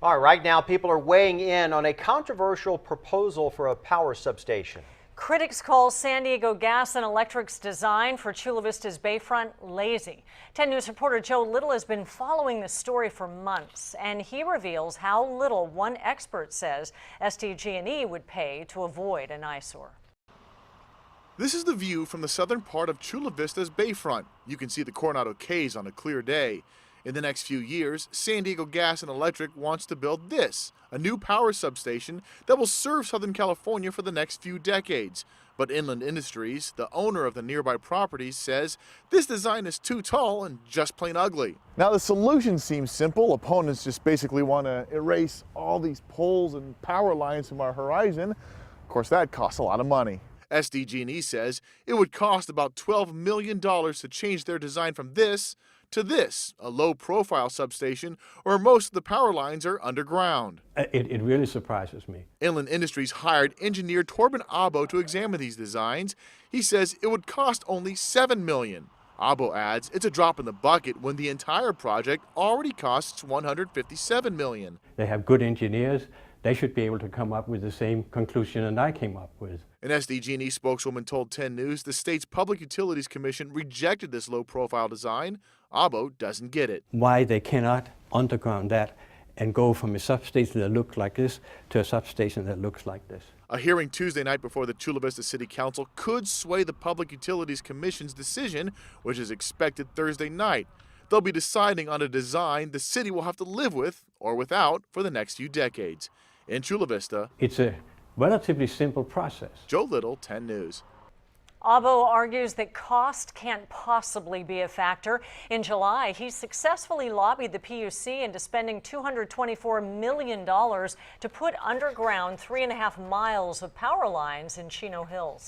All right, right now people are weighing in on a controversial proposal for a power substation. Critics call San Diego Gas and Electric's design for Chula Vista's bayfront lazy. 10 News reporter Joe Little has been following the story for months, and he reveals how little one expert says SDG&E would pay to avoid an eyesore. This is the view from the southern part of Chula Vista's bayfront. You can see the Coronado Cays on a clear day. In the next few years, San Diego Gas and Electric wants to build this, a new power substation that will serve Southern California for the next few decades. But Inland Industries, the owner of the nearby properties, says this design is too tall and just plain ugly. Now the solution seems simple. Opponents just basically want to erase all these poles and power lines from our horizon. Of course, that costs a lot of money. SDG&E says it would cost about $12 million to change their design from this to this, a low-profile substation where most of the power lines are underground. It really surprises me. Inland Industries hired engineer Torben Abo to examine these designs. He says it would cost only $7 million. Abo adds it's a drop in the bucket when the entire project already costs $157 million. They have good engineers. They should be able to come up with the same conclusion that I came up with. An SDG&E spokeswoman told 10 News the state's Public Utilities Commission rejected this low-profile design. Abo doesn't get it. Why they cannot underground that and go from a substation that looks like this to a substation that looks like this. A hearing Tuesday night before the Chula Vista City Council could sway the Public Utilities Commission's decision, which is expected Thursday night. They'll be deciding on a design the city will have to live with or without for the next few decades. In Chula Vista, it's a relatively simple process. Joe Little, 10 News. Abo argues that cost can't possibly be a factor. In July, he successfully lobbied the PUC into spending $224 million to put underground 3.5 miles of power lines in Chino Hills.